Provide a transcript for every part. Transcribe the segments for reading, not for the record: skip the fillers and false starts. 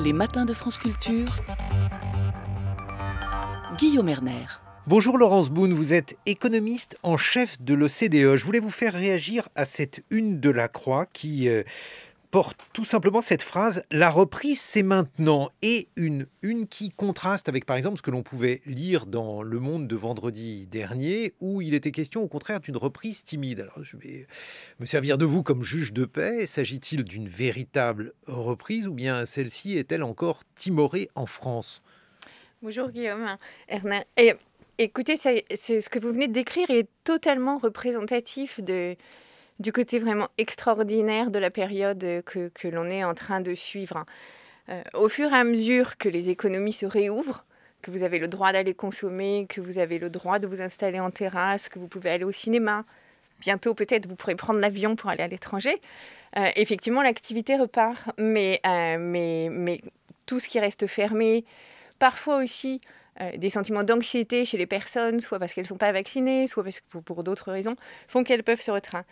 Les matins de France Culture, Guillaume Erner. Bonjour Laurence Boone, vous êtes économiste en chef de l'OCDE. Je voulais vous faire réagir à cette une de la Croix qui porte tout simplement cette phrase « La reprise, c'est maintenant » et une qui contraste avec par exemple ce que l'on pouvait lire dans Le Monde de vendredi dernier où il était question au contraire d'une reprise timide. Alors je vais me servir de vous comme juge de paix. S'agit-il d'une véritable reprise ou bien celle-ci est-elle encore timorée en France ? Bonjour Guillaume Erner. Écoutez, c'est ce que vous venez de décrire est totalement représentatif du côté vraiment extraordinaire de la période que l'on est en train de suivre. Au fur et à mesure que les économies se réouvrent, que vous avez le droit d'aller consommer, que vous avez le droit de vous installer en terrasse, que vous pouvez aller au cinéma, bientôt peut-être vous pourrez prendre l'avion pour aller à l'étranger, effectivement l'activité repart, mais tout ce qui reste fermé, parfois aussi des sentiments d'anxiété chez les personnes, soit parce qu'elles ne sont pas vaccinées, soit parce que pour d'autres raisons, font qu'elles peuvent se restreindre.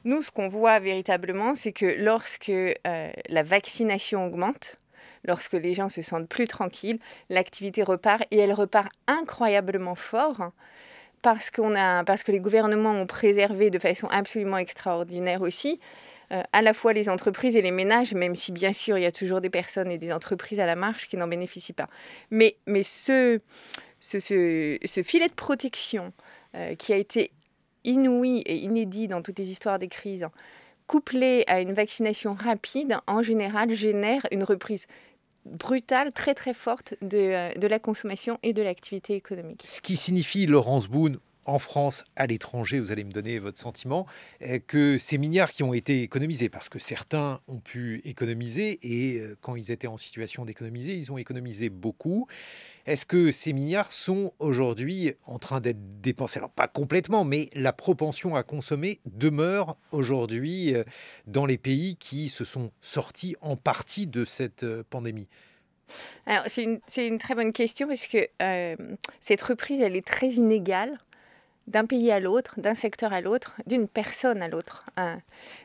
Nous, ce qu'on voit véritablement, c'est que lorsque la vaccination augmente, lorsque les gens se sentent plus tranquilles, l'activité repart et elle repart incroyablement fort parce que les gouvernements ont préservé de façon absolument extraordinaire aussi à la fois les entreprises et les ménages, même si bien sûr il y a toujours des personnes et des entreprises à la marge qui n'en bénéficient pas. Mais ce filet de protection qui a été inouï et inédit dans toutes les histoires des crises, couplé à une vaccination rapide, en général génère une reprise brutale, très très forte de la consommation et de l'activité économique. Ce qui signifie, Laurence Boone, en France, à l'étranger, vous allez me donner votre sentiment, que ces milliards qui ont été économisés, parce que certains ont pu économiser et quand ils étaient en situation d'économiser, ils ont économisé beaucoup. Est-ce que ces milliards sont aujourd'hui en train d'être dépensés? Alors pas complètement, mais la propension à consommer demeure aujourd'hui dans les pays qui se sont sortis en partie de cette pandémie. Alors c'est une très bonne question parce que cette reprise, elle est très inégale. D'un pays à l'autre, d'un secteur à l'autre, d'une personne à l'autre.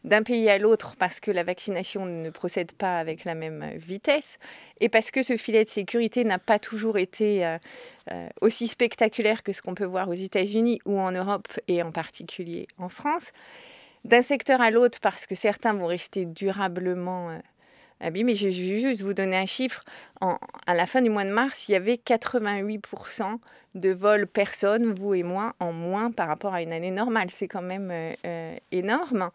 D'un pays à l'autre parce que la vaccination ne procède pas avec la même vitesse et parce que ce filet de sécurité n'a pas toujours été aussi spectaculaire que ce qu'on peut voir aux États-Unis ou en Europe et en particulier en France. D'un secteur à l'autre parce que certains vont rester durablement abîmés. Je vais juste vous donner un chiffre. À la fin du mois de mars, il y avait 88% de vols personnes, vous et moi, en moins par rapport à une année normale. C'est quand même énorme.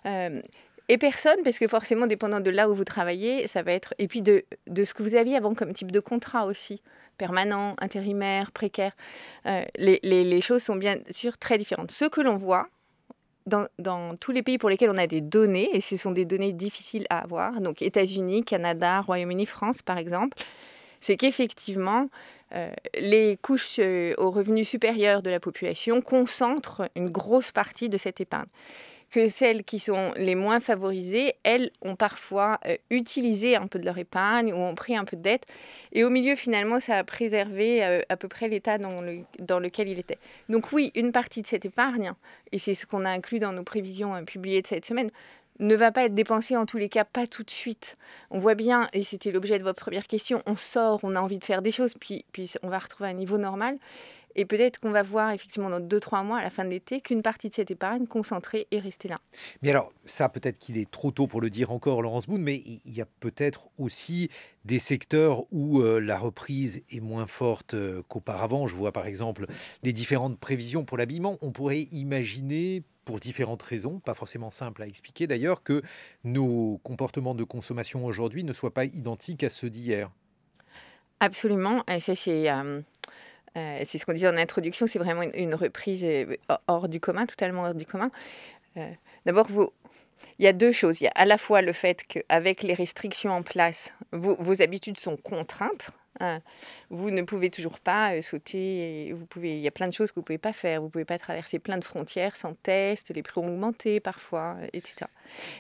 Et personne, parce que forcément, dépendant de là où vous travaillez, ça va être... Et puis de ce que vous aviez avant comme type de contrat aussi, permanent, intérimaire, précaire. Les choses sont bien sûr très différentes. Ce que l'on voit, dans tous les pays pour lesquels on a des données, et ce sont des données difficiles à avoir, donc États-Unis, Canada, Royaume-Uni, France par exemple, c'est qu'effectivement, les couches aux revenus supérieurs de la population concentrent une grosse partie de cette épargne. Que celles qui sont les moins favorisées, elles ont parfois utilisé un peu de leur épargne ou ont pris un peu de dette. Et au milieu, finalement, ça a préservé à peu près l'état dans lequel il était. Donc oui, une partie de cette épargne, et c'est ce qu'on a inclus dans nos prévisions publiées de cette semaine, ne va pas être dépensée en tous les cas, pas tout de suite. On voit bien, et c'était l'objet de votre première question, on sort, on a envie de faire des choses, puis on va retrouver un niveau normal. Et peut-être qu'on va voir effectivement dans 2-3 mois, à la fin de l'été, qu'une partie de cette épargne concentrée est restée là. Mais alors, ça peut-être qu'il est trop tôt pour le dire encore, Laurence Boone, mais il y a peut-être aussi des secteurs où la reprise est moins forte qu'auparavant. Je vois par exemple les différentes prévisions pour l'habillement. On pourrait imaginer, pour différentes raisons, pas forcément simples à expliquer d'ailleurs, que nos comportements de consommation aujourd'hui ne soient pas identiques à ceux d'hier. Absolument, et ça c'est ce qu'on disait en introduction, c'est vraiment une reprise hors du commun, totalement hors du commun. D'abord, il y a deux choses. Il y a à la fois le fait qu'avec les restrictions en place, vos habitudes sont contraintes. Vous ne pouvez toujours pas sauter. Il y a plein de choses que vous ne pouvez pas faire. Vous ne pouvez pas traverser plein de frontières sans test, les prix ont augmenté parfois, etc.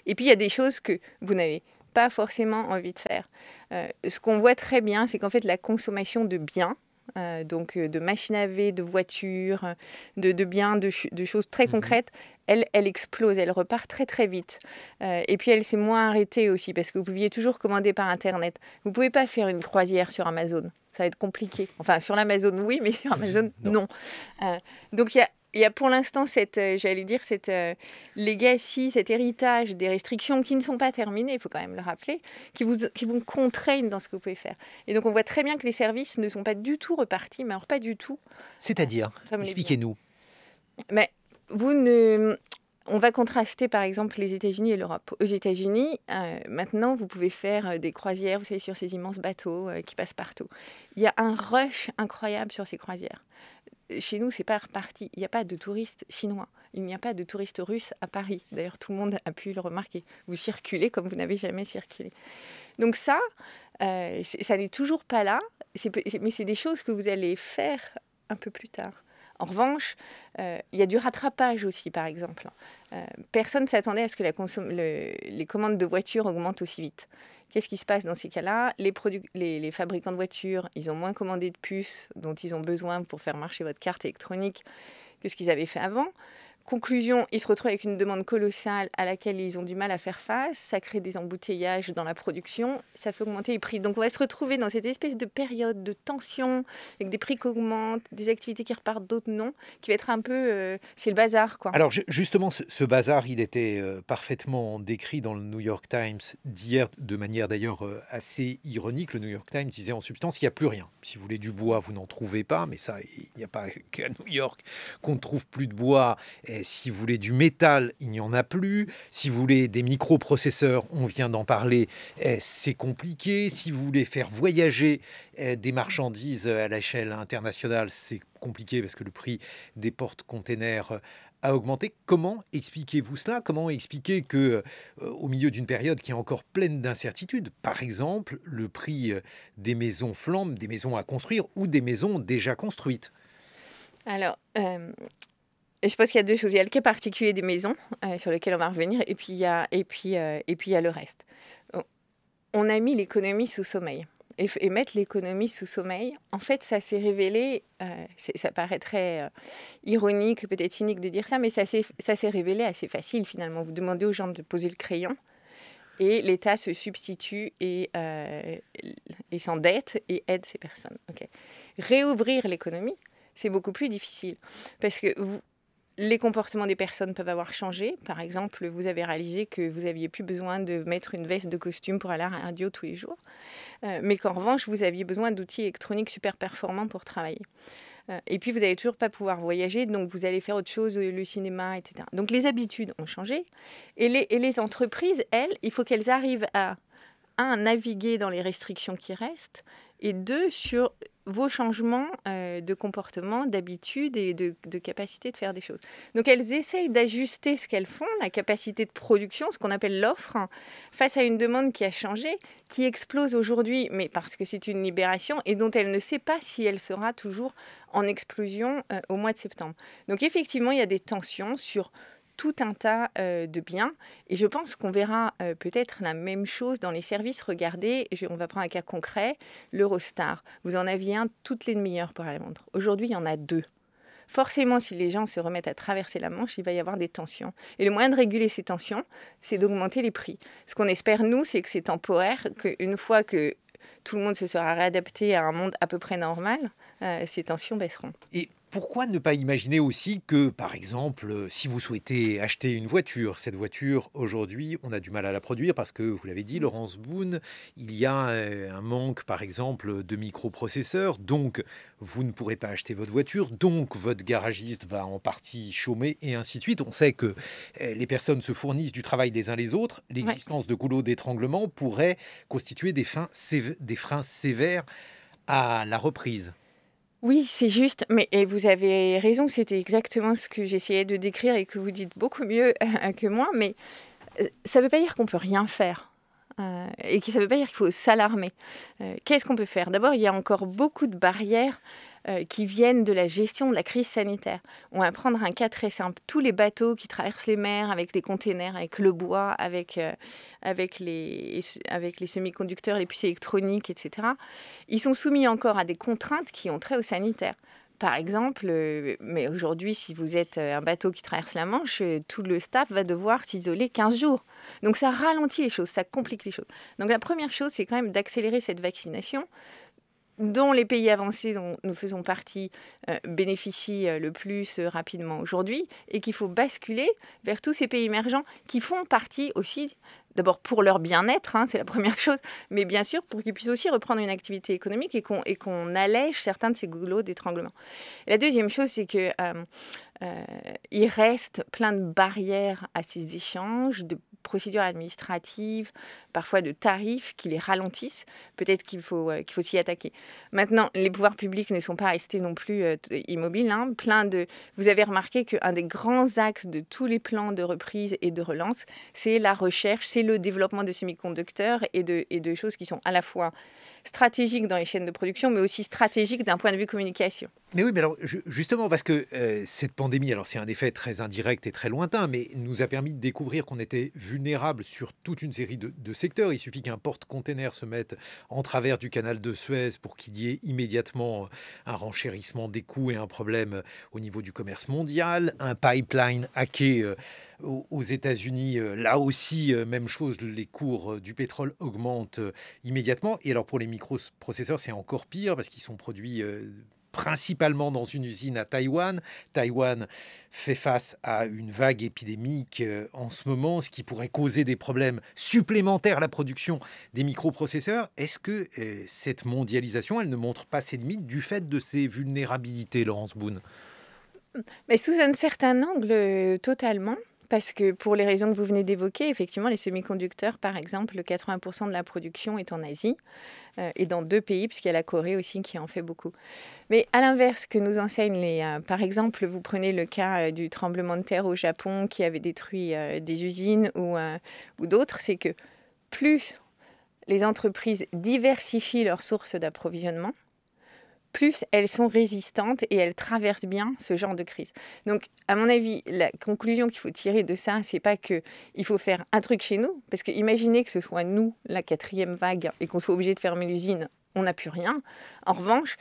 Et puis, il y a des choses que vous n'avez pas forcément envie de faire. Ce qu'on voit très bien, c'est qu'en fait, la consommation de biens, donc de machines à laver, de voitures, de biens, de choses très concrètes, elle explose, elle repart très très vite. Et puis elle s'est moins arrêtée aussi, parce que vous pouviez toujours commander par Internet. Vous ne pouvez pas faire une croisière sur Amazon, ça va être compliqué. Enfin, sur l'Amazon, oui, mais sur Amazon, non. Donc il y a pour l'instant cette legacy, cet héritage des restrictions qui ne sont pas terminées, il faut quand même le rappeler, qui vous contraignent dans ce que vous pouvez faire. Et donc on voit très bien que les services ne sont pas du tout repartis, mais alors pas du tout. C'est-à-dire, expliquez-nous. Mais on va contraster par exemple les États-Unis et l'Europe. Aux États-Unis, maintenant, vous pouvez faire des croisières, vous savez, sur ces immenses bateaux qui passent partout. Il y a un rush incroyable sur ces croisières. Chez nous, c'est pas reparti. Il n'y a pas de touristes chinois. Il n'y a pas de touristes russes à Paris. D'ailleurs, tout le monde a pu le remarquer. Vous circulez comme vous n'avez jamais circulé. Donc ça n'est toujours pas là. Mais c'est des choses que vous allez faire un peu plus tard. En revanche, il y a du rattrapage aussi, par exemple. Personne ne s'attendait à ce que les commandes de voitures augmentent aussi vite. Qu'est-ce qui se passe dans ces cas-là ? Les fabricants de voitures, ils ont moins commandé de puces dont ils ont besoin pour faire marcher votre carte électronique que ce qu'ils avaient fait avant. Conclusion, ils se retrouvent avec une demande colossale à laquelle ils ont du mal à faire face. Ça crée des embouteillages dans la production, ça fait augmenter les prix. Donc on va se retrouver dans cette espèce de période de tension, avec des prix qui augmentent, des activités qui repartent, d'autres non, qui va être un peu... c'est le bazar, quoi. Alors justement, ce bazar, il était parfaitement décrit dans le New York Times d'hier, de manière d'ailleurs assez ironique. Le New York Times disait en substance, il n'y a plus rien. Si vous voulez du bois, vous n'en trouvez pas, mais ça, il n'y a pas qu'à New York qu'on ne trouve plus de bois. Et si vous voulez du métal, il n'y en a plus. Si vous voulez des microprocesseurs, on vient d'en parler, c'est compliqué. Si vous voulez faire voyager des marchandises à l'échelle internationale, c'est compliqué parce que le prix des porte-containers a augmenté. Comment expliquez-vous cela ? Comment expliquer que, au milieu d'une période qui est encore pleine d'incertitudes, par exemple, le prix des maisons flambe, des maisons à construire ou des maisons déjà construites ? Alors, je pense qu'il y a deux choses. Il y a le cas particulier des maisons, sur lequel on va revenir, et puis il y a le reste. On a mis l'économie sous sommeil. Et mettre l'économie sous sommeil, en fait, ça s'est révélé, ça paraît très ironique, peut-être cynique de dire ça, mais ça s'est révélé assez facile finalement. Vous demandez aux gens de poser le crayon et l'État se substitue et s'endette et aide ces personnes. Okay. Réouvrir l'économie, c'est beaucoup plus difficile parce que les comportements des personnes peuvent avoir changé. Par exemple, vous avez réalisé que vous n'aviez plus besoin de mettre une veste de costume pour aller à la radio tous les jours, mais qu'en revanche, vous aviez besoin d'outils électroniques super performants pour travailler. Et puis, vous n'allez toujours pas pouvoir voyager, donc vous allez faire autre chose, le cinéma, etc. Donc, les habitudes ont changé. Et les entreprises, elles, il faut qu'elles arrivent à, un, naviguer dans les restrictions qui restent, et deux, sur vos changements de comportement, d'habitude et de capacité de faire des choses. Donc, elles essayent d'ajuster ce qu'elles font, la capacité de production, ce qu'on appelle l'offre, face à une demande qui a changé, qui explose aujourd'hui, mais parce que c'est une libération et dont elle ne sait pas si elle sera toujours en explosion au mois de septembre. Donc, effectivement, il y a des tensions sur tout un tas de biens. Et je pense qu'on verra peut-être la même chose dans les services. Regardez, on va prendre un cas concret, l'Eurostar. Vous en aviez un toutes les demi-heures pour aller à Londres. Aujourd'hui, il y en a 2. Forcément, si les gens se remettent à traverser la Manche, il va y avoir des tensions. Et le moyen de réguler ces tensions, c'est d'augmenter les prix. Ce qu'on espère, nous, c'est que c'est temporaire, qu'une fois que tout le monde se sera réadapté à un monde à peu près normal, ces tensions baisseront. Et pourquoi ne pas imaginer aussi que, par exemple, si vous souhaitez acheter une voiture, cette voiture, aujourd'hui, on a du mal à la produire parce que, vous l'avez dit, Laurence Boone, il y a un manque, par exemple, de microprocesseurs, donc vous ne pourrez pas acheter votre voiture, donc votre garagiste va en partie chômer, et ainsi de suite. On sait que les personnes se fournissent du travail les uns les autres. L'existence de goulots d'étranglement pourrait constituer des freins sévères à la reprise. Oui, c'est juste, mais et vous avez raison, c'était exactement ce que j'essayais de décrire et que vous dites beaucoup mieux que moi, mais ça ne veut pas dire qu'on ne peut rien faire. et ça ne veut pas dire qu'il faut s'alarmer. Qu'est-ce qu'on peut faire? D'abord, il y a encore beaucoup de barrières qui viennent de la gestion de la crise sanitaire. On va prendre un cas très simple. Tous les bateaux qui traversent les mers avec des containers, avec le bois, avec les semi-conducteurs, les puces électroniques, etc., ils sont soumis encore à des contraintes qui ont trait au sanitaire. Par exemple, mais aujourd'hui, si vous êtes un bateau qui traverse la Manche, tout le staff va devoir s'isoler 15 jours. Donc ça ralentit les choses, ça complique les choses. Donc la première chose, c'est quand même d'accélérer cette vaccination dont les pays avancés dont nous faisons partie bénéficient le plus rapidement aujourd'hui et qu'il faut basculer vers tous ces pays émergents qui font partie aussi, d'abord pour leur bien-être, c'est la première chose, mais bien sûr pour qu'ils puissent aussi reprendre une activité économique et qu'on allège certains de ces goulots d'étranglement. Et la deuxième chose, c'est que il reste plein de barrières à ces échanges, de procédures administratives, parfois de tarifs qui les ralentissent. Peut-être qu'il faut s'y attaquer. Maintenant, les pouvoirs publics ne sont pas restés non plus immobiles. Vous avez remarqué qu'un des grands axes de tous les plans de reprise et de relance, c'est la recherche, c'est le développement de semi-conducteurs et de choses qui sont à la fois stratégiques dans les chaînes de production, mais aussi stratégiques d'un point de vue communication. Mais oui, mais alors justement, parce que cette pandémie, alors c'est un effet très indirect et très lointain, mais nous a permis de découvrir qu'on était vulnérable sur toute une série de secteurs. Il suffit qu'un porte-container se mette en travers du canal de Suez pour qu'il y ait immédiatement un renchérissement des coûts et un problème au niveau du commerce mondial, un pipeline hacké aux États-Unis, là aussi, même chose, les cours du pétrole augmentent immédiatement. Et alors pour les microprocesseurs, c'est encore pire parce qu'ils sont produits principalement dans une usine à Taïwan. Taïwan fait face à une vague épidémique en ce moment, ce qui pourrait causer des problèmes supplémentaires à la production des microprocesseurs. Est-ce que cette mondialisation, elle ne montre pas ses limites du fait de ces vulnérabilités, Laurence Boone? Mais sous un certain angle, totalement. Parce que pour les raisons que vous venez d'évoquer, effectivement, les semi-conducteurs, par exemple, 80% de la production est en Asie et dans 2 pays, puisqu'il y a la Corée aussi qui en fait beaucoup. Mais à l'inverse, que nous enseignent par exemple, vous prenez le cas du tremblement de terre au Japon qui avait détruit des usines ou d'autres, c'est que plus les entreprises diversifient leurs sources d'approvisionnement, plus elles sont résistantes et elles traversent bien ce genre de crise. Donc, à mon avis, la conclusion qu'il faut tirer de ça, c'est pas qu'il faut faire un truc chez nous, parce que imaginez que ce soit nous, la 4e vague, et qu'on soit obligé de fermer l'usine, on n'a plus rien. En revanche,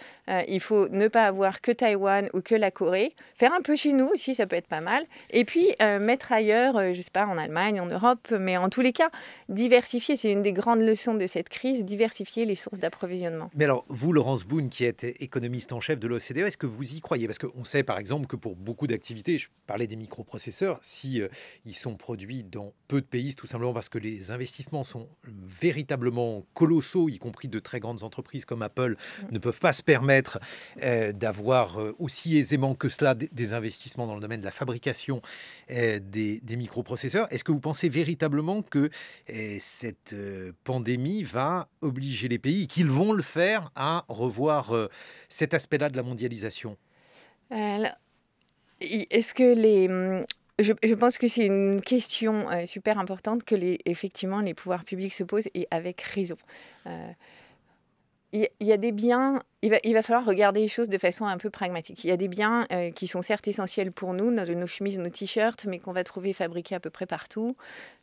il faut ne pas avoir que Taïwan ou que la Corée, faire un peu chez nous aussi, ça peut être pas mal, et puis mettre ailleurs, je sais pas, en Allemagne, en Europe, mais en tous les cas, diversifier, c'est une des grandes leçons de cette crise, diversifier les sources d'approvisionnement. Mais alors, vous, Laurence Boone, qui êtes économiste en chef de l'OCDE, est-ce que vous y croyez? Parce qu'on sait, par exemple, que pour beaucoup d'activités, je parlais des microprocesseurs, si ils sont produits dans peu de pays, c'est tout simplement parce que les investissements sont véritablement colossaux, y compris de très grandes entreprises comme Apple ne peuvent pas se permettre d'avoir aussi aisément que cela des investissements dans le domaine de la fabrication des microprocesseurs. Est-ce que vous pensez véritablement que cette pandémie va obliger les pays, qu'ils vont le faire, à revoir cet aspect-là de la mondialisation? Est-ce que je pense que c'est une question super importante que effectivement les pouvoirs publics se posent et avec raison. Il y a des biens, il va falloir regarder les choses de façon un peu pragmatique. Il y a des biens qui sont certes essentiels pour nous, nos chemises, nos t-shirts, mais qu'on va trouver fabriqués à peu près partout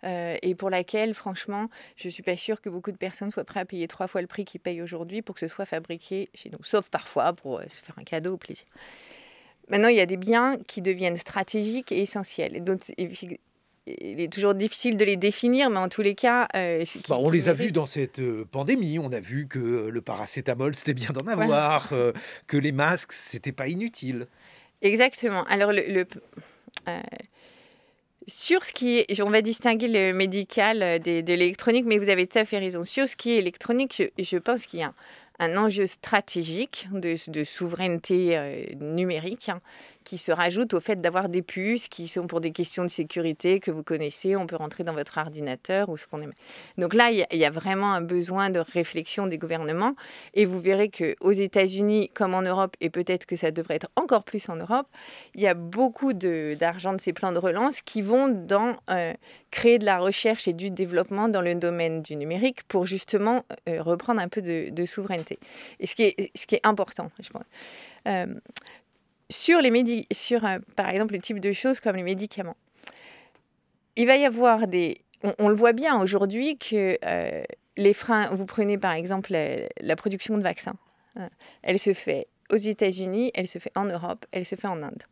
et pour laquelle, franchement, je ne suis pas sûre que beaucoup de personnes soient prêtes à payer 3 fois le prix qu'ils payent aujourd'hui pour que ce soit fabriqué chez nous, sauf parfois pour se faire un cadeau au plaisir. Maintenant, il y a des biens qui deviennent stratégiques et essentiels. Et donc, il est toujours difficile de les définir, mais en tous les cas... on les a vus dans cette pandémie. On a vu que le paracétamol, c'était bien d'en avoir, voilà. Que les masques, c'était pas inutile. Exactement. Alors, sur ce qui est... On va distinguer le médical de l'électronique, mais vous avez tout à fait raison. Sur ce qui est électronique, je pense qu'il y a un enjeu stratégique de souveraineté numérique, hein, qui se rajoute au fait d'avoir des puces qui sont pour des questions de sécurité que vous connaissez, on peut rentrer dans votre ordinateur ou ce qu'on aime. Donc là, il y a vraiment un besoin de réflexion des gouvernements et vous verrez qu'aux États-Unis, comme en Europe, et peut-être que ça devrait être encore plus en Europe, il y a beaucoup d'argent de ces plans de relance qui vont dans créer de la recherche et du développement dans le domaine du numérique pour justement reprendre un peu de souveraineté. Et ce qui est important, je pense. Sur par exemple, le type de choses comme les médicaments. Il va y avoir on le voit bien aujourd'hui que les freins, vous prenez par exemple la production de vaccins. Elle se fait aux États-Unis, elle se fait en Europe, elle se fait en Inde.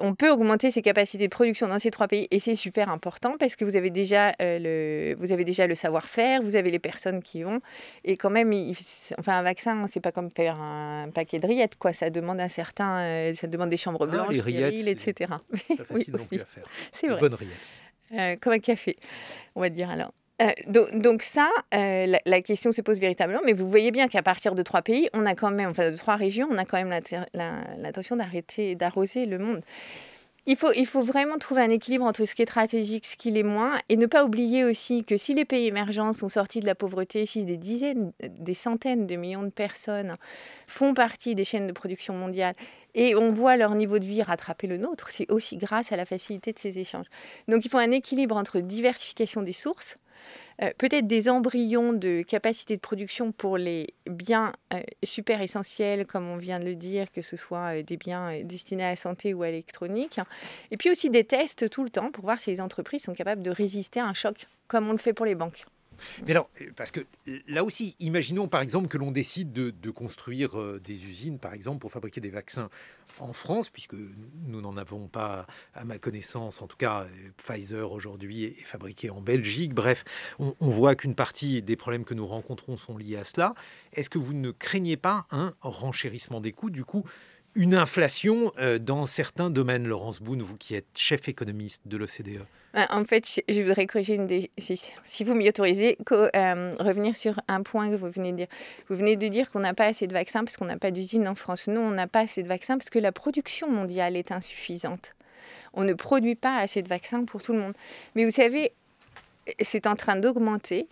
On peut augmenter ses capacités de production dans ces 3 pays et c'est super important parce que vous avez déjà le savoir-faire, vous avez les personnes qui vont et quand même, un vaccin, c'est pas comme faire un paquet de rillettes, quoi. Ça demande ça demande des chambres blanches, les rillettes, stériles, etc. C'est pas facile non plus à faire. C'est Une vrai. bonne rillette. Comme un café, on va dire alors. Donc ça, la question se pose véritablement, mais vous voyez bien qu'à partir de 3 pays, on a quand même, de 3 régions, on a quand même l'intention d'arroser le monde. Il faut vraiment trouver un équilibre entre ce qui est stratégique, ce qui l'est moins, et ne pas oublier aussi que si les pays émergents sont sortis de la pauvreté, si des centaines de millions de personnes font partie des chaînes de production mondiales, et on voit leur niveau de vie rattraper le nôtre, c'est aussi grâce à la facilité de ces échanges. Donc il faut un équilibre entre diversification des sources, peut-être des embryons de capacité de production pour les biens super essentiels, comme on vient de le dire, que ce soit des biens destinés à la santé ou à l'électronique. Et puis aussi des tests tout le temps pour voir si les entreprises sont capables de résister à un choc, comme on le fait pour les banques. Mais alors, parce que là aussi, imaginons par exemple que l'on décide de construire des usines, par exemple, pour fabriquer des vaccins en France, puisque nous n'en avons pas, à ma connaissance, en tout cas, Pfizer aujourd'hui est fabriqué en Belgique. Bref, on voit qu'une partie des problèmes que nous rencontrons sont liés à cela. Est-ce que vous ne craignez pas un renchérissement des coûts, du coup, une inflation dans certains domaines, Laurence Boone, vous qui êtes chef économiste de l'OCDE? En fait, je voudrais corriger si vous m'y autorisez, revenir sur un point que vous venez de dire. Vous venez de dire qu'on n'a pas assez de vaccins parce qu'on n'a pas d'usine en France. Non, on n'a pas assez de vaccins parce que la production mondiale est insuffisante. On ne produit pas assez de vaccins pour tout le monde. Mais vous savez, c'est en train d'augmenter.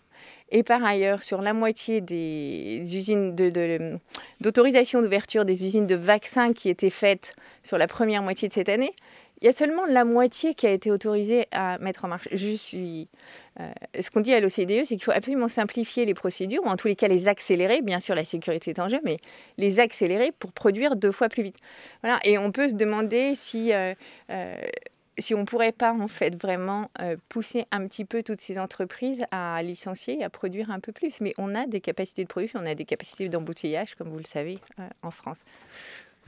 Et par ailleurs, sur la moitié des usines d'autorisation d'ouverture des usines de vaccins qui étaient faites sur la première moitié de cette année, il y a seulement la moitié qui a été autorisée à mettre en marche. Ce qu'on dit à l'OCDE, c'est qu'il faut absolument simplifier les procédures, ou en tous les cas les accélérer. Bien sûr, la sécurité est en jeu, mais les accélérer pour produire 2 fois plus vite. Voilà. Et on peut se demander si on ne pourrait pas en fait vraiment pousser un petit peu toutes ces entreprises à licencier, à produire un peu plus. Mais on a des capacités de production, on a des capacités d'embouteillage, comme vous le savez, en France.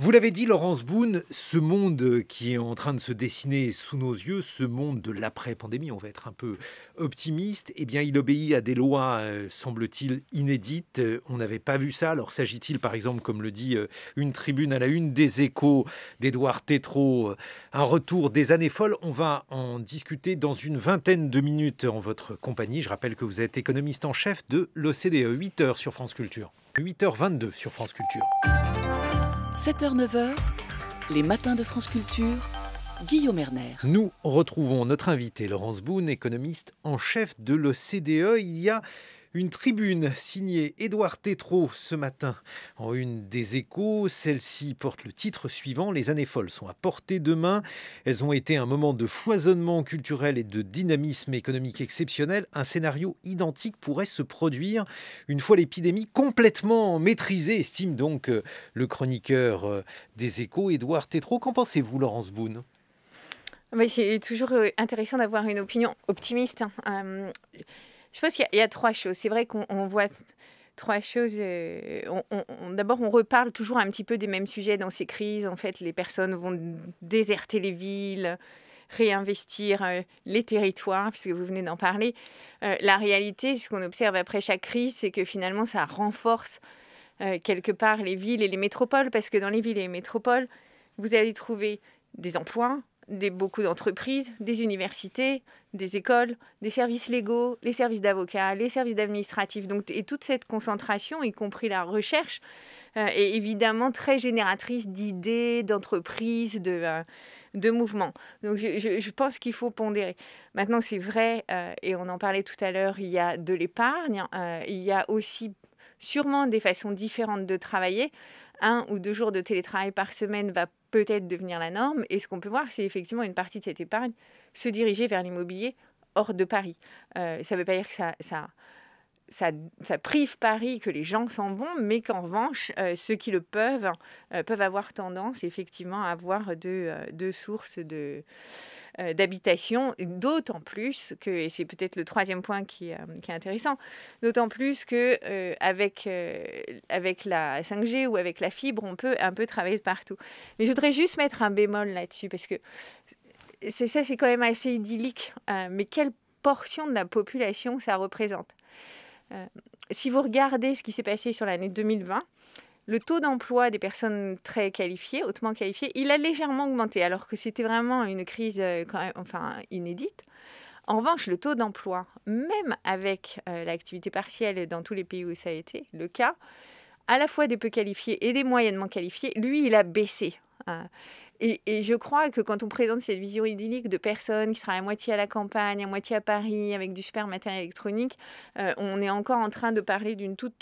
Vous l'avez dit, Laurence Boone, ce monde qui est en train de se dessiner sous nos yeux, ce monde de l'après-pandémie, on va être un peu optimiste, eh bien, il obéit à des lois, semble-t-il, inédites. On n'avait pas vu ça. Alors, s'agit-il, par exemple, comme le dit une tribune à la une des Échos d'Édouard Tétrault, un retour des années folles? On va en discuter dans une vingtaine de minutes en votre compagnie. Je rappelle que vous êtes économiste en chef de l'OCDE. 8h sur France Culture. 8h22 sur France Culture. 7h, 9h, les matins de France Culture, Guillaume Erner. Nous retrouvons notre invité, Laurence Boone, économiste en chef de l'OCDE. Il y a une tribune signée Édouard Tétrault ce matin en une des Échos. Celle-ci porte le titre suivant: Les années folles sont à portée de main. Elles ont été un moment de foisonnement culturel et de dynamisme économique exceptionnel. Un scénario identique pourrait se produire une fois l'épidémie complètement maîtrisée, estime donc le chroniqueur des Échos, Édouard Tétrault. Qu'en pensez-vous, Laurence Boone? Mais c'est toujours intéressant d'avoir une opinion optimiste. Je pense qu'il y a 3 choses. C'est vrai qu'on voit 3 choses. D'abord, on reparle toujours un petit peu des mêmes sujets dans ces crises. En fait, les personnes vont déserter les villes, réinvestir les territoires, puisque vous venez d'en parler. La réalité, ce qu'on observe après chaque crise, c'est que finalement, ça renforce quelque part les villes et les métropoles, parce que dans les villes et les métropoles, vous allez trouver des emplois, beaucoup d'entreprises, des universités, des écoles, des services légaux, les services d'avocats, les services administratifs. Donc, et toute cette concentration, y compris la recherche, est évidemment très génératrice d'idées, d'entreprises, de mouvements. Donc, je pense qu'il faut pondérer. Maintenant, c'est vrai, et on en parlait tout à l'heure, il y a de l'épargne, il y a aussi sûrement des façons différentes de travailler. 1 ou 2 jours de télétravail par semaine va peut-être devenir la norme. Et ce qu'on peut voir, c'est effectivement une partie de cette épargne se diriger vers l'immobilier hors de Paris. Ça ne veut pas dire que ça prive Paris, que les gens s'en vont, mais qu'en revanche, ceux qui le peuvent avoir tendance effectivement à avoir deux sources d'habitation, d'autant plus que, et c'est peut-être le 3e point qui est intéressant, d'autant plus qu'avec la 5G ou avec la fibre, on peut un peu travailler de partout. Mais je voudrais juste mettre un bémol là-dessus, parce que c'est quand même assez idyllique, mais quelle portion de la population ça représente? Si vous regardez ce qui s'est passé sur l'année 2020, le taux d'emploi des personnes très qualifiées, hautement qualifiées, il a légèrement augmenté, alors que c'était vraiment une crise quand même, inédite. En revanche, le taux d'emploi, même avec l'activité partielle dans tous les pays où ça a été le cas, à la fois des peu qualifiés et des moyennement qualifiés, lui, il a baissé. Et je crois que quand on présente cette vision idyllique de personnes qui travaillent à moitié à la campagne, à moitié à Paris, avec du super matériel électronique, on est encore en train de parler d'une toute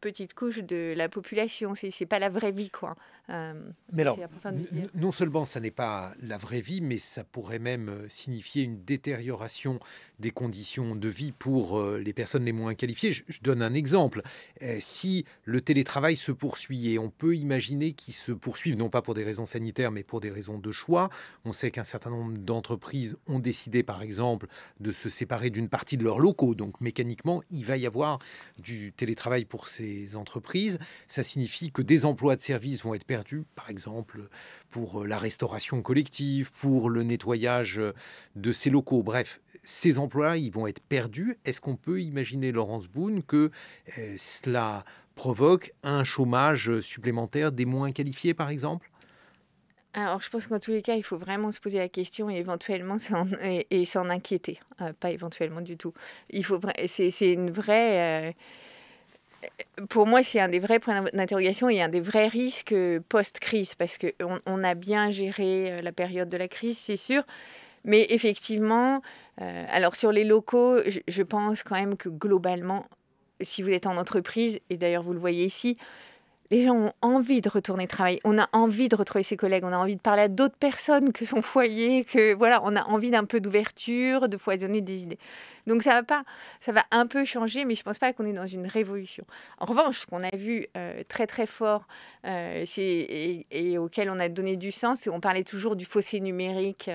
petite couche de la population. C'est pas la vraie vie, quoi. Mais alors, c'est important de le dire. non seulement ça n'est pas la vraie vie, mais ça pourrait même signifier une détérioration des conditions de vie pour les personnes les moins qualifiées. Je donne un exemple. Si le télétravail se poursuit, et on peut imaginer qu'il se poursuive, non pas pour des raisons sanitaires, mais pour des raisons de choix. On sait qu'un certain nombre d'entreprises ont décidé, par exemple, de se séparer d'une partie de leurs locaux. Donc, mécaniquement, il va y avoir du télétravail pour ces entreprises. Ça signifie que des emplois de service vont être perdus, par exemple, pour la restauration collective, pour le nettoyage de ces locaux. Bref, ces emplois, ils vont être perdus. Est-ce qu'on peut imaginer, Laurence Boone, que cela provoque un chômage supplémentaire des moins qualifiés, par exemple ? Alors, je pense qu'en tous les cas, il faut vraiment se poser la question et éventuellement s'en inquiéter. Pas éventuellement du tout. C'est une vraie... pour moi, c'est un des vrais points d'interrogation et un des vrais risques post-crise, parce qu'on a bien géré la période de la crise, c'est sûr. Mais effectivement, alors sur les locaux, je pense quand même que globalement, si vous êtes en entreprise, et d'ailleurs vous le voyez ici, les gens ont envie de retourner travailler. On a envie de retrouver ses collègues. On a envie de parler à d'autres personnes que son foyer. Voilà, on a envie d'un peu d'ouverture, de foisonner des idées. Donc ça va un peu changer, mais je ne pense pas qu'on est dans une révolution. En revanche, ce qu'on a vu très très fort et auquel on a donné du sens, et on parlait toujours du fossé numérique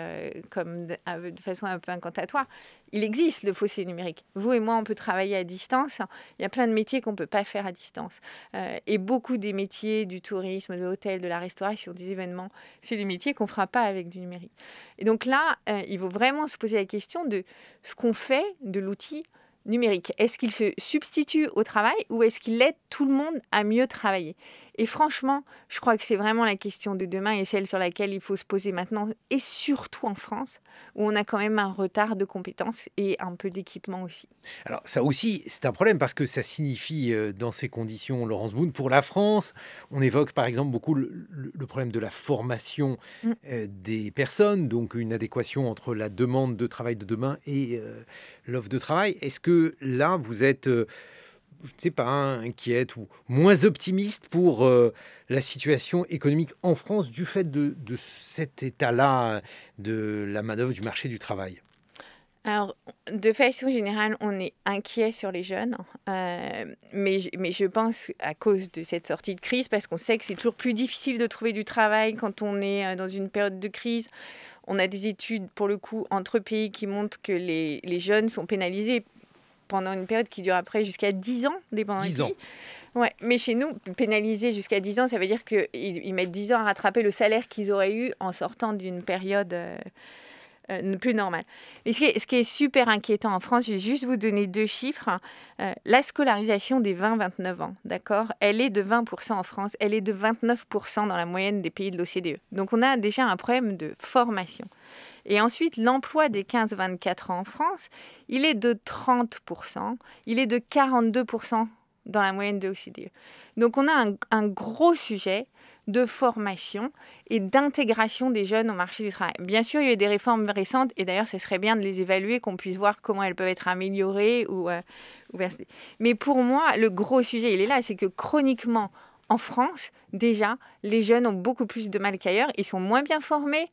comme de façon un peu incantatoire. Il existe le fossé numérique. Vous et moi, on peut travailler à distance. Il y a plein de métiers qu'on ne peut pas faire à distance. Et beaucoup des métiers du tourisme, de l'hôtel, de la restauration, des événements, c'est des métiers qu'on ne fera pas avec du numérique. Et donc là, il faut vraiment se poser la question de ce qu'on fait de l'outil numérique. Est-ce qu'il se substitue au travail ou est-ce qu'il aide tout le monde à mieux travailler? Et franchement, je crois que c'est vraiment la question de demain et celle sur laquelle il faut se poser maintenant, et surtout en France, où on a quand même un retard de compétences et un peu d'équipement aussi. Alors ça aussi, c'est un problème parce que ça signifie, dans ces conditions, Laurence Boone, pour la France, on évoque par exemple beaucoup le problème de la formation des personnes, donc une adéquation entre la demande de travail de demain et l'offre de travail. Est-ce que là, vous êtes... je ne sais pas, inquiète ou moins optimiste pour la situation économique en France du fait de cet état-là de la main-d'œuvre du marché du travail? Alors, de façon générale, on est inquiet sur les jeunes, mais je pense à cause de cette sortie de crise, parce qu'on sait que c'est toujours plus difficile de trouver du travail quand on est dans une période de crise. On a des études, pour le coup, entre pays qui montrent que les jeunes sont pénalisés pendant une période qui dure après jusqu'à 10 ans, dépendant des pays. Ouais, mais chez nous, pénaliser jusqu'à 10 ans, ça veut dire qu'ils mettent 10 ans à rattraper le salaire qu'ils auraient eu en sortant d'une période plus normal. Mais ce qui est super inquiétant en France, je vais juste vous donner 2 chiffres. La scolarisation des 20-29 ans, d'accord, elle est de 20% en France, elle est de 29% dans la moyenne des pays de l'OCDE. Donc on a déjà un problème de formation. Et ensuite, l'emploi des 15-24 ans en France, il est de 30%, il est de 42% dans la moyenne de l'OCDE. Donc on a un gros sujet de formation et d'intégration des jeunes au marché du travail. Bien sûr, il y a eu des réformes récentes et d'ailleurs, ce serait bien de les évaluer, qu'on puisse voir comment elles peuvent être améliorées ou versées. Mais pour moi, le gros sujet, il est là, c'est que chroniquement, en France, déjà, les jeunes ont beaucoup plus de mal qu'ailleurs, ils sont moins bien formés,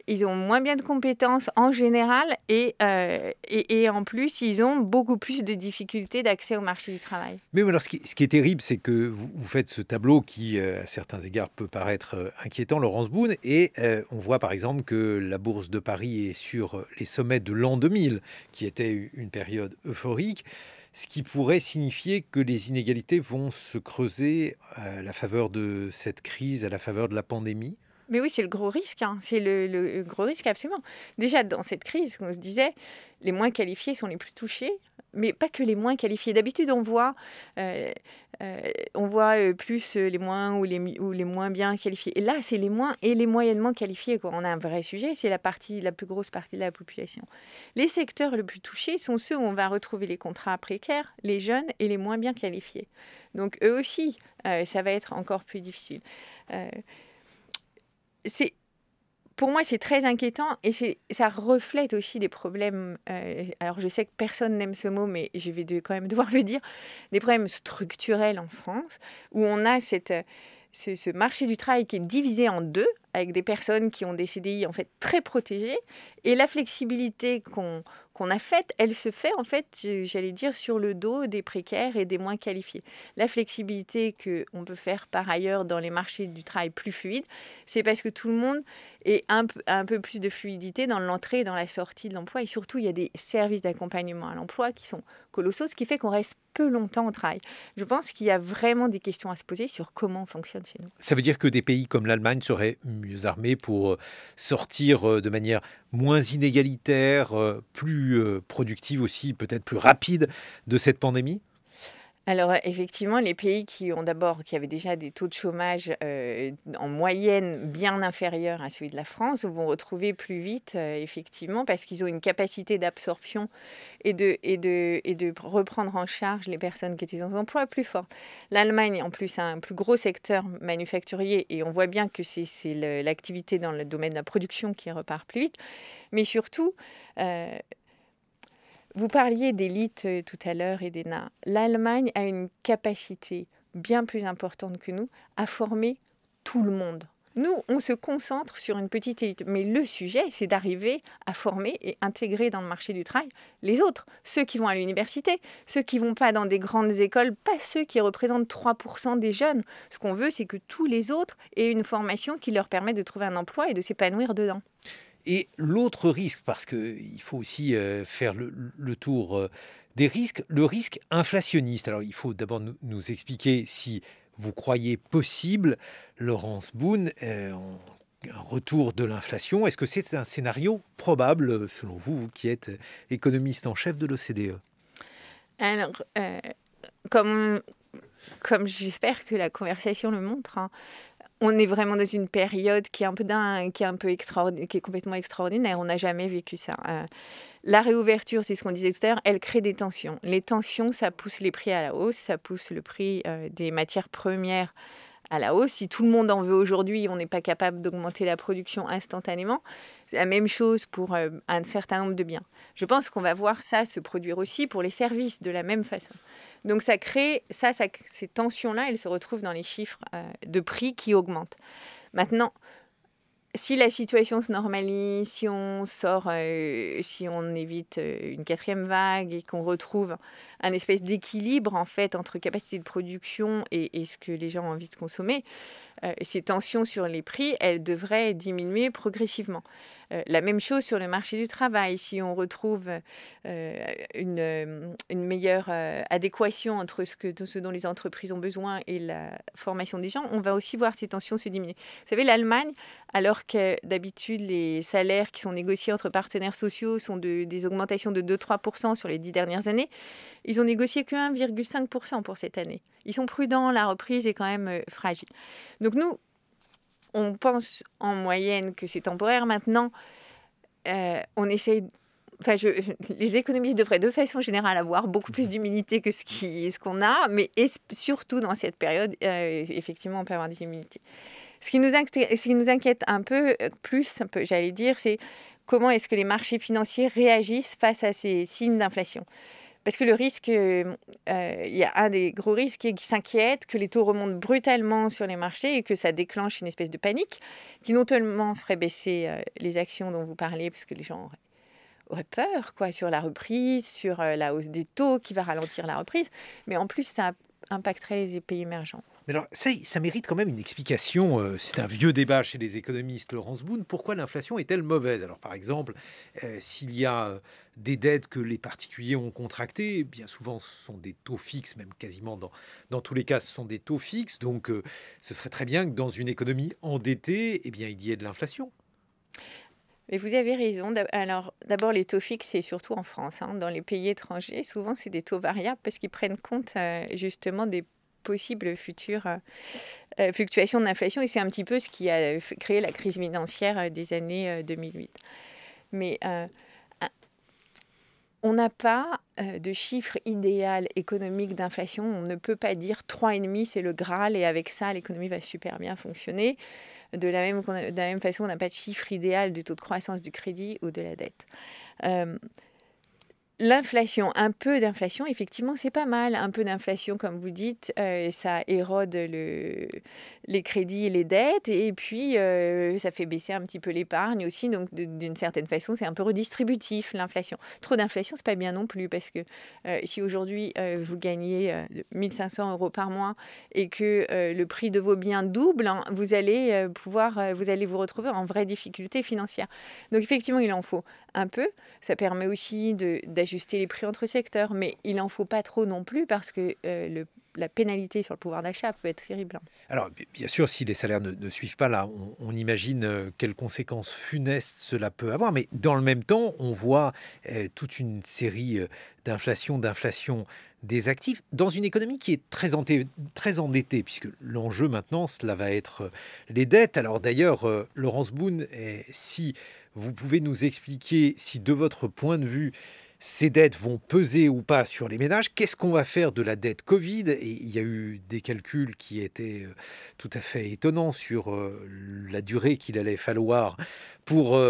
ils ont moins bien de compétences en général et en plus, ils ont beaucoup plus de difficultés d'accès au marché du travail. Mais alors, ce qui est terrible, c'est que vous faites ce tableau qui, à certains égards, peut paraître inquiétant, Laurence Boone, et on voit par exemple que la Bourse de Paris est sur les sommets de l'an 2000, qui était une période euphorique, ce qui pourrait signifier que les inégalités vont se creuser à la faveur de cette crise, à la faveur de la pandémie. Mais oui, c'est le gros risque, hein. C'est le gros risque, absolument. Déjà, dans cette crise, on se disait, les moins qualifiés sont les plus touchés, mais pas que les moins qualifiés. D'habitude, on voit plus les moins ou les moins bien qualifiés. Et là, c'est les moins et les moyennement qualifiés, quoi. On a un vrai sujet, c'est la plus grosse partie de la population. Les secteurs les plus touchés sont ceux où on va retrouver les contrats précaires, les jeunes et les moins bien qualifiés. Donc, eux aussi, ça va être encore plus difficile. Pour moi, c'est très inquiétant et ça reflète aussi des problèmes. Alors, je sais que personne n'aime ce mot, mais je vais quand même devoir le dire. Des problèmes structurels en France, où on a ce marché du travail qui est divisé en deux, avec des personnes qui ont des CDI en fait très protégées, et la flexibilité qu'on a faite, elle se fait en fait, j'allais dire, sur le dos des précaires et des moins qualifiés. La flexibilité qu'on peut faire par ailleurs dans les marchés du travail plus fluides, c'est parce que tout le monde ait un peu plus de fluidité dans l'entrée et dans la sortie de l'emploi, et surtout il y a des services d'accompagnement à l'emploi qui sont colossaux, ce qui fait qu'on reste peu longtemps au travail. Je pense qu'il y a vraiment des questions à se poser sur comment on fonctionne chez nous. Ça veut dire que des pays comme l'Allemagne seraient mieux armés pour sortir de manière moins inégalitaire, plus productive aussi, peut-être plus rapide de cette pandémie ? Alors effectivement, les pays qui avaient déjà des taux de chômage en moyenne bien inférieurs à celui de la France vont retrouver plus vite, effectivement, parce qu'ils ont une capacité d'absorption et de reprendre en charge les personnes qui étaient sans emploi plus forte. L'Allemagne, en plus, a un plus gros secteur manufacturier et on voit bien que c'est l'activité dans le domaine de la production qui repart plus vite. Mais surtout, vous parliez d'élite tout à l'heure et d'ENA. L'Allemagne a une capacité bien plus importante que nous à former tout le monde. Nous, on se concentre sur une petite élite. Mais le sujet, c'est d'arriver à former et intégrer dans le marché du travail les autres. Ceux qui vont à l'université, ceux qui ne vont pas dans des grandes écoles, pas ceux qui représentent 3% des jeunes. Ce qu'on veut, c'est que tous les autres aient une formation qui leur permet de trouver un emploi et de s'épanouir dedans. Et l'autre risque, parce qu'il faut aussi faire le tour des risques, le risque inflationniste. Alors, il faut d'abord nous expliquer si vous croyez possible, Laurence Boone, un retour de l'inflation. Est-ce que c'est un scénario probable, selon vous, vous qui êtes économiste en chef de l'OCDE ? Alors, comme j'espère que la conversation le montre, hein, on est vraiment dans une période qui est complètement extraordinaire. On n'a jamais vécu ça. La réouverture, c'est ce qu'on disait tout à l'heure, elle crée des tensions. Les tensions, ça pousse les prix à la hausse, ça pousse le prix des matières premières à la hausse. Si tout le monde en veut aujourd'hui, on n'est pas capable d'augmenter la production instantanément. C'est la même chose pour un certain nombre de biens. Je pense qu'on va voir ça se produire aussi pour les services de la même façon. Donc ça crée, ces tensions-là, elles se retrouvent dans les chiffres de prix qui augmentent. Maintenant, si la situation se normalise, si on évite une quatrième vague et qu'on retrouve un espèce d'équilibre en fait entre capacité de production et ce que les gens ont envie de consommer, ces tensions sur les prix, elles devraient diminuer progressivement. La même chose sur le marché du travail. Si on retrouve une meilleure adéquation entre ce dont les entreprises ont besoin et la formation des gens, on va aussi voir ces tensions se diminuer. Vous savez, l'Allemagne, alors que d'habitude les salaires qui sont négociés entre partenaires sociaux sont des augmentations de 2-3% sur les 10 dernières années, ils ont négocié que 1,5% pour cette année. Ils sont prudents, la reprise est quand même fragile. Donc nous, on pense en moyenne que c'est temporaire. Maintenant, on essaye... les économistes devraient de façon générale avoir beaucoup plus d'humilité que ce qu'on a, mais surtout dans cette période, effectivement, on peut avoir des humilités. Ce qui nous inquiète un peu plus, j'allais dire, c'est comment est-ce que les marchés financiers réagissent face à ces signes d'inflation. Parce que le risque, il y a un des gros risques qui s'inquiète que les taux remontent brutalement sur les marchés et que ça déclenche une espèce de panique qui non seulement ferait baisser les actions dont vous parlez, parce que les gens auraient peur sur la reprise, sur la hausse des taux qui va ralentir la reprise, mais en plus ça impacterait les pays émergents. Mais alors, ça mérite quand même une explication. C'est un vieux débat chez les économistes, Laurence Boone. Pourquoi l'inflation est-elle mauvaise? Alors, par exemple, s'il y a des dettes que les particuliers ont contractées, bien souvent, ce sont des taux fixes, même quasiment dans tous les cas, ce sont des taux fixes. Donc, ce serait très bien que dans une économie endettée, il y ait de l'inflation. Mais vous avez raison. Alors, d'abord, les taux fixes, c'est surtout en France. Dans les pays étrangers, souvent, c'est des taux variables parce qu'ils prennent compte justement des possibles futures fluctuations de l'inflation. Et c'est un petit peu ce qui a créé la crise financière des années 2008. Mais on n'a pas de chiffre idéal économique d'inflation. On ne peut pas dire 3,5, c'est le Graal, et avec ça, l'économie va super bien fonctionner. De la même façon, on n'a pas de chiffre idéal du taux de croissance du crédit ou de la dette. L'inflation, un peu d'inflation, effectivement, c'est pas mal. Un peu d'inflation, comme vous dites, ça érode les crédits et les dettes. Et puis, ça fait baisser un petit peu l'épargne aussi. Donc, d'une certaine façon, c'est un peu redistributif, l'inflation. Trop d'inflation, c'est pas bien non plus. Parce que si aujourd'hui, vous gagnez 1 500 € par mois et que le prix de vos biens double, vous allez vous retrouver en vraie difficulté financière. Donc, effectivement, il en faut un peu. Ça permet aussi d'ajuster les prix entre secteurs, mais il n'en faut pas trop non plus parce que la pénalité sur le pouvoir d'achat peut être terrible. Alors, bien sûr, si les salaires ne suivent pas, là, on imagine quelles conséquences funestes cela peut avoir, mais dans le même temps, on voit toute une série d'inflation des actifs dans une économie qui est très endettée, puisque l'enjeu maintenant, cela va être les dettes. Alors d'ailleurs, Laurence Boone, si vous pouvez nous expliquer si de votre point de vue, ces dettes vont peser ou pas sur les ménages. Qu'est-ce qu'on va faire de la dette Covid? Et il y a eu des calculs qui étaient tout à fait étonnants sur la durée qu'il allait falloir pour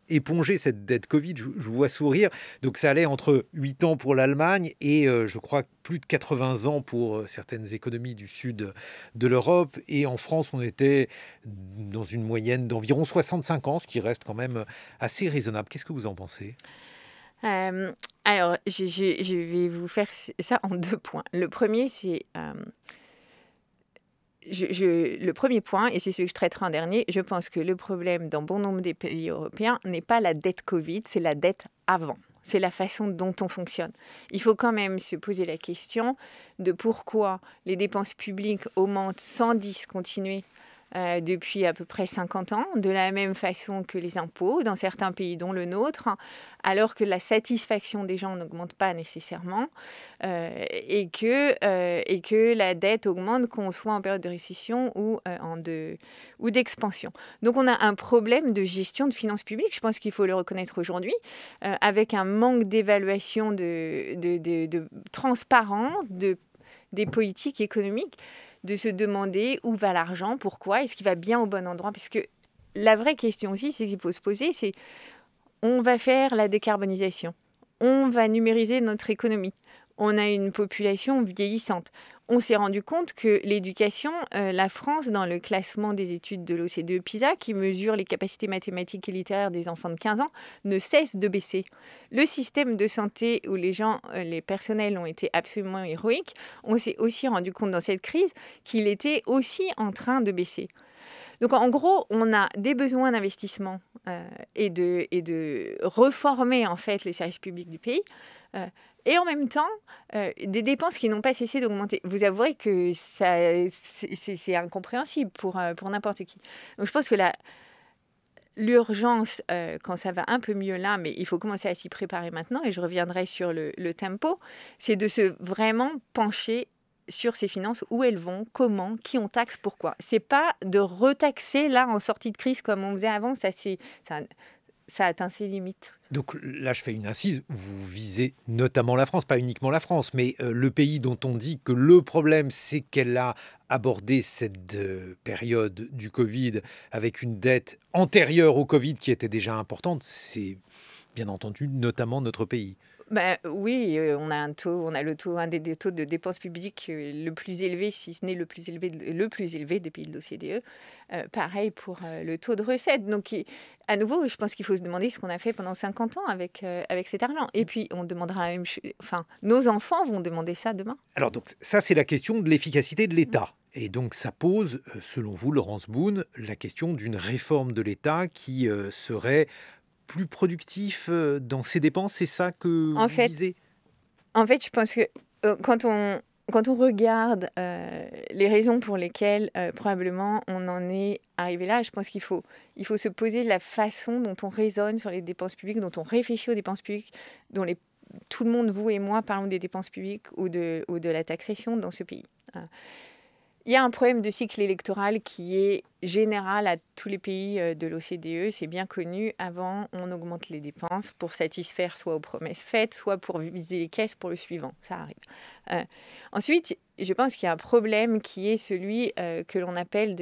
éponger cette dette Covid. Je vous vois sourire. Donc ça allait entre 8 ans pour l'Allemagne et je crois plus de 80 ans pour certaines économies du sud de l'Europe. Et en France, on était dans une moyenne d'environ 65 ans, ce qui reste quand même assez raisonnable. Qu'est-ce que vous en pensez ? Alors, je vais vous faire ça en 2 points. Le premier, c'est... le premier point, et c'est celui que je traiterai en dernier, je pense que le problème dans bon nombre des pays européens n'est pas la dette Covid, c'est la dette avant. C'est la façon dont on fonctionne. Il faut quand même se poser la question de pourquoi les dépenses publiques augmentent sans discontinuer depuis à peu près 50 ans, de la même façon que les impôts dans certains pays dont le nôtre, alors que la satisfaction des gens n'augmente pas nécessairement et que la dette augmente qu'on soit en période de récession ou d'expansion. Donc on a un problème de gestion de finances publiques, je pense qu'il faut le reconnaître aujourd'hui, avec un manque d'évaluation de transparence des politiques économiques, de se demander où va l'argent, pourquoi, est-ce qu'il va bien au bon endroit. Parce que la vraie question aussi, c'est qu'il faut se poser, c'est on va faire la décarbonisation, on va numériser notre économie, on a une population vieillissante. On s'est rendu compte que l'éducation, la France, dans le classement des études de l'OCDE PISA, qui mesure les capacités mathématiques et littéraires des enfants de 15 ans, ne cesse de baisser. Le système de santé où les personnels ont été absolument héroïques, on s'est aussi rendu compte dans cette crise qu'il était aussi en train de baisser. Donc en gros, on a des besoins d'investissement et de reformer en fait les services publics du pays. Et en même temps, des dépenses qui n'ont pas cessé d'augmenter. Vous avouerez que c'est incompréhensible pour n'importe qui. Donc je pense que l'urgence, quand ça va un peu mieux là, mais il faut commencer à s'y préparer maintenant, et je reviendrai sur le tempo, c'est de se vraiment pencher sur ces finances, où elles vont, comment, qui on taxe, pourquoi. C'est pas de retaxer là en sortie de crise comme on faisait avant, ça atteint ses limites. Donc là, je fais une incise, vous visez notamment la France, pas uniquement la France, mais le pays dont on dit que le problème, c'est qu'elle a abordé cette période du Covid avec une dette antérieure au Covid qui était déjà importante, c'est bien entendu notamment notre pays. Oui, on a un des taux de dépenses publiques le plus élevé, si ce n'est le plus élevé des pays de l'OCDE. Pareil pour le taux de recettes. Donc, à nouveau, je pense qu'il faut se demander ce qu'on a fait pendant 50 ans avec cet argent. Et puis, on demandera la même chose. Enfin, nos enfants vont demander ça demain. Alors, donc, ça, c'est la question de l'efficacité de l'État. Et donc, ça pose, selon vous, Laurence Boone, la question d'une réforme de l'État qui serait plus productif dans ses dépenses, c'est ça que vous visez ? En fait, je pense que quand on regarde les raisons pour lesquelles probablement on en est arrivé là, je pense qu'il faut se poser la façon dont on raisonne sur les dépenses publiques, dont on réfléchit aux dépenses publiques, tout le monde, vous et moi, parlons des dépenses publiques ou de la taxation dans ce pays. Il y a un problème de cycle électoral qui est général à tous les pays de l'OCDE, c'est bien connu. Avant, on augmente les dépenses pour satisfaire soit aux promesses faites, soit pour viser les caisses pour le suivant. Ça arrive. Ensuite, je pense qu'il y a un problème qui est celui que l'on appelle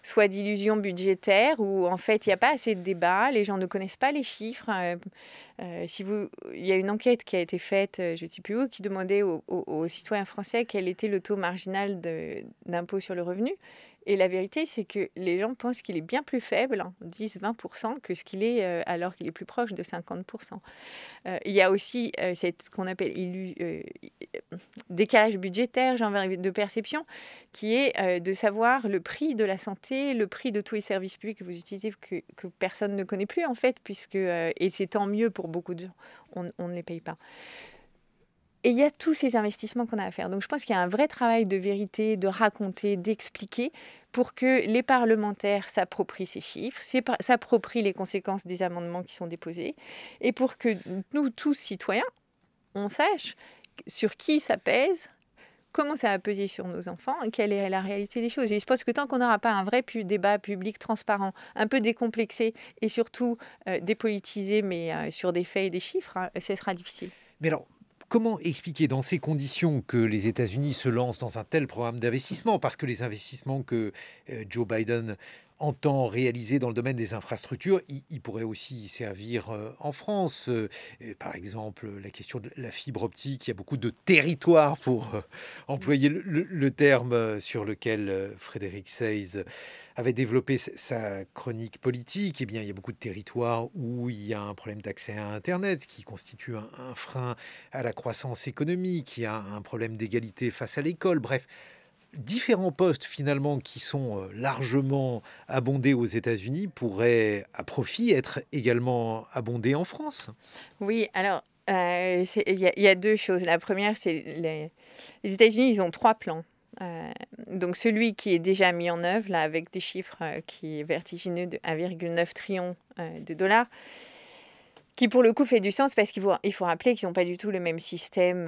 soit d'illusion budgétaire, où en fait il n'y a pas assez de débat, les gens ne connaissent pas les chiffres. Il y a une enquête qui a été faite, je ne sais plus où, qui demandait aux citoyens français quel était le taux marginal d'impôt sur le revenu. Et la vérité, c'est que les gens pensent qu'il est bien plus faible, 10-20%, que ce qu'il est alors qu'il est plus proche de 50%. Il y a aussi ce qu'on appelle décalage budgétaire, genre de perception, qui est de savoir le prix de la santé, le prix de tous les services publics que vous utilisez, que personne ne connaît plus en fait, et c'est tant mieux pour beaucoup de gens, on ne les paye pas. Et il y a tous ces investissements qu'on a à faire. Donc je pense qu'il y a un vrai travail de vérité, de raconter, d'expliquer pour que les parlementaires s'approprient ces chiffres, s'approprient les conséquences des amendements qui sont déposés, et pour que nous, tous citoyens, on sache sur qui ça pèse, comment ça va peser sur nos enfants, quelle est la réalité des choses. Et je pense que tant qu'on n'aura pas un vrai débat public transparent, un peu décomplexé et surtout dépolitisé, mais sur des faits et des chiffres, ce sera difficile. Mais alors, comment expliquer dans ces conditions que les États-Unis se lancent dans un tel programme d'investissement ? Parce que les investissements que Joe Biden entend réaliser dans le domaine des infrastructures, il pourrait aussi servir en France. Par exemple, la question de la fibre optique, il y a beaucoup de territoires pour employer le terme sur lequel Frédéric Seyss avait développé sa chronique politique. Eh bien, il y a beaucoup de territoires où il y a un problème d'accès à Internet, ce qui constitue un frein à la croissance économique. Il y a un problème d'égalité face à l'école. Bref, différents postes finalement qui sont largement abondés aux États-Unis pourraient à profit être également abondés en France. Oui, alors il y a deux choses. La première, c'est les États-Unis, ils ont 3 plans. Donc celui qui est déjà mis en œuvre, là, avec des chiffres qui est vertigineux de 1,9 trillion de dollars, qui pour le coup fait du sens parce qu'il faut rappeler qu'ils n'ont pas du tout le même système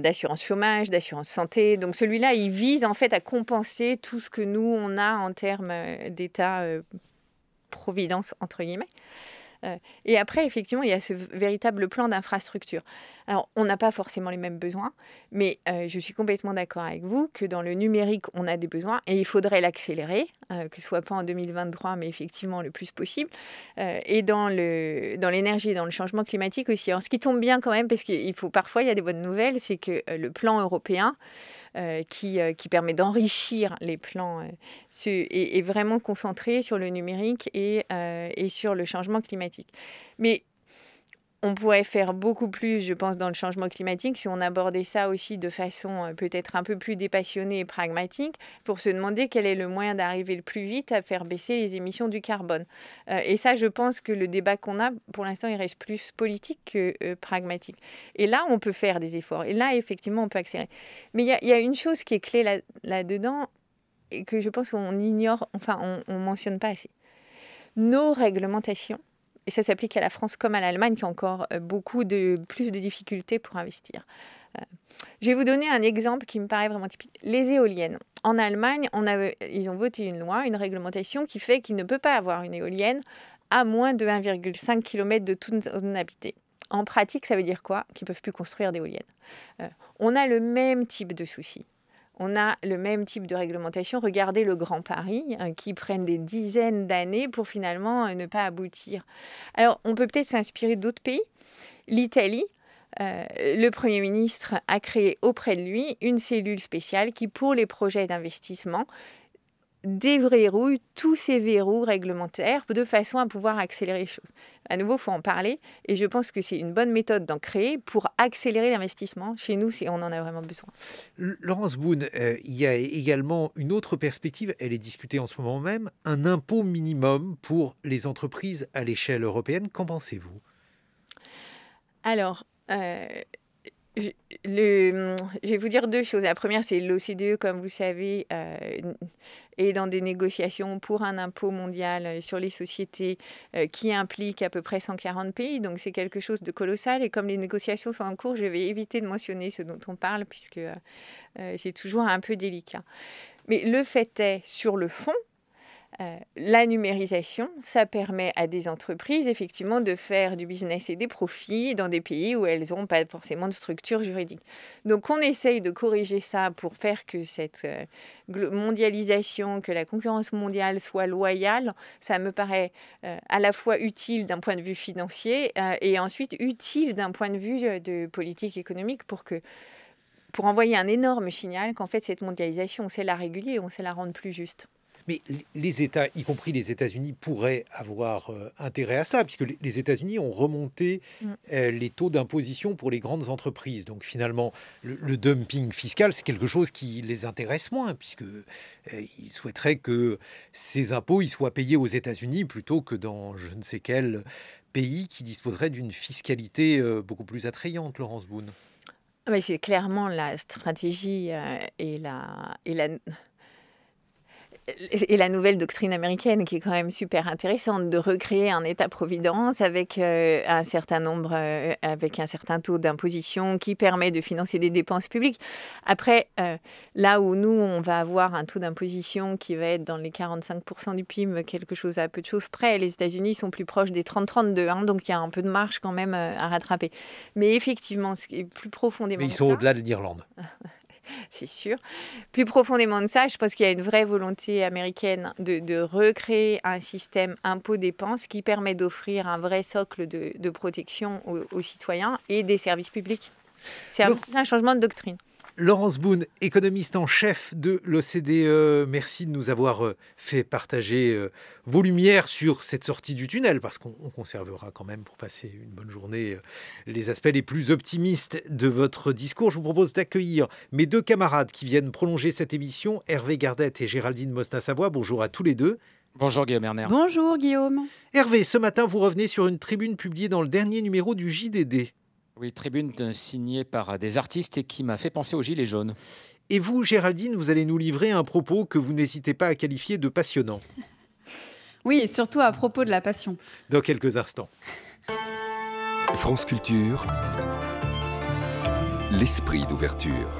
d'assurance chômage, d'assurance santé. Donc celui-là, il vise en fait à compenser tout ce que nous, on a en termes d'État-providence, entre guillemets. Et après, effectivement, il y a ce véritable plan d'infrastructure. Alors, on n'a pas forcément les mêmes besoins, mais je suis complètement d'accord avec vous que dans le numérique, on a des besoins et il faudrait l'accélérer, que ce soit pas en 2023, mais effectivement le plus possible. Et dans l'énergie et dans le changement climatique aussi. Alors, ce qui tombe bien quand même, parce parfois, il y a des bonnes nouvelles, c'est que le plan européen, qui permet d'enrichir les plans, est vraiment concentré sur le numérique et sur le changement climatique. Mais On pourrait faire beaucoup plus, je pense, dans le changement climatique si on abordait ça aussi de façon peut-être un peu plus dépassionnée et pragmatique pour se demander quel est le moyen d'arriver le plus vite à faire baisser les émissions du carbone. Et ça, je pense que le débat qu'on a, pour l'instant, il reste plus politique que pragmatique. Et là, on peut faire des efforts. Et là, effectivement, on peut accélérer. Mais il y a une chose qui est clé là-dedans et que je pense qu'on ignore, enfin, on ne mentionne pas assez. Nos réglementations, et ça s'applique à la France comme à l'Allemagne, qui a encore plus de difficultés pour investir. Je vais vous donner un exemple qui me paraît vraiment typique. Les éoliennes. En Allemagne, ils ont voté une loi, une réglementation qui fait qu'il ne peut pas avoir une éolienne à moins de 1,5 km de toute zone habitée. En pratique, ça veut dire quoi? Qu'ils ne peuvent plus construire d'éoliennes. On a le même type de soucis. On a le même type de réglementation. Regardez le Grand Paris, qui prennent des dizaines d'années pour finalement ne pas aboutir. Alors, on peut peut-être s'inspirer d'autres pays. L'Italie, le Premier ministre a créé auprès de lui une cellule spéciale qui, pour les projets d'investissement, déverrouille tous ces verrous réglementaires de façon à pouvoir accélérer les choses. À nouveau, il faut en parler et je pense que c'est une bonne méthode d'en créer pour accélérer l'investissement. Chez nous, on en a vraiment besoin. Laurence Boone, il y a également une autre perspective, elle est discutée en ce moment même, un impôt minimum pour les entreprises à l'échelle européenne. Qu'en pensez-vous? Alors, je vais vous dire deux choses. La première, c'est l'OCDE, comme vous savez, est dans des négociations pour un impôt mondial sur les sociétés qui implique à peu près 140 pays. Donc, c'est quelque chose de colossal. Et comme les négociations sont en cours, je vais éviter de mentionner ce dont on parle puisque c'est toujours un peu délicat. Mais le fait est, sur le fond, la numérisation, ça permet à des entreprises effectivement de faire du business et des profits dans des pays où elles n'ont pas forcément de structure juridique. Donc on essaye de corriger ça pour faire que cette mondialisation, que la concurrence mondiale soit loyale. Ça me paraît à la fois utile d'un point de vue financier et ensuite utile d'un point de vue de politique économique pour envoyer un énorme signal qu'en fait cette mondialisation, on sait la réguler, on sait la rendre plus juste. Mais les États, y compris les États-Unis, pourraient avoir intérêt à cela, puisque les États-Unis ont remonté les taux d'imposition pour les grandes entreprises. Donc finalement, le dumping fiscal, c'est quelque chose qui les intéresse moins, puisqu'ils souhaiteraient que ces impôts ils soient payés aux États-Unis plutôt que dans je ne sais quel pays qui disposerait d'une fiscalité beaucoup plus attrayante, Laurence Boone. Mais c'est clairement la stratégie et la nouvelle doctrine américaine qui est quand même super intéressante de recréer un État-providence avec un certain taux d'imposition qui permet de financer des dépenses publiques. Après, là où nous, on va avoir un taux d'imposition qui va être dans les 45% du PIB, quelque chose à peu de choses près, les États-Unis sont plus proches des 30-32, donc il y a un peu de marge quand même à rattraper. Mais effectivement, ce qui est plus profondément... Mais ils sont au-delà de l'Irlande. C'est sûr. Plus profondément de ça, je pense qu'il y a une vraie volonté américaine de recréer un système impôt-dépenses qui permet d'offrir un vrai socle de protection aux citoyens et des services publics. C'est un changement de doctrine. Laurence Boone, économiste en chef de l'OCDE, merci de nous avoir fait partager vos lumières sur cette sortie du tunnel, parce qu'on conservera quand même, pour passer une bonne journée, les aspects les plus optimistes de votre discours. Je vous propose d'accueillir mes deux camarades qui viennent prolonger cette émission, Hervé Gardette et Géraldine Mosna-Savoie. Bonjour à tous les deux. Bonjour Guillaume Erner. Bonjour Guillaume. Hervé, ce matin, vous revenez sur une tribune publiée dans le dernier numéro du JDD. Oui, tribune signée par des artistes et qui m'a fait penser aux Gilets jaunes. Et vous, Géraldine, vous allez nous livrer un propos que vous n'hésitez pas à qualifier de passionnant. Oui, et surtout à propos de la passion. Dans quelques instants. France Culture, l'esprit d'ouverture.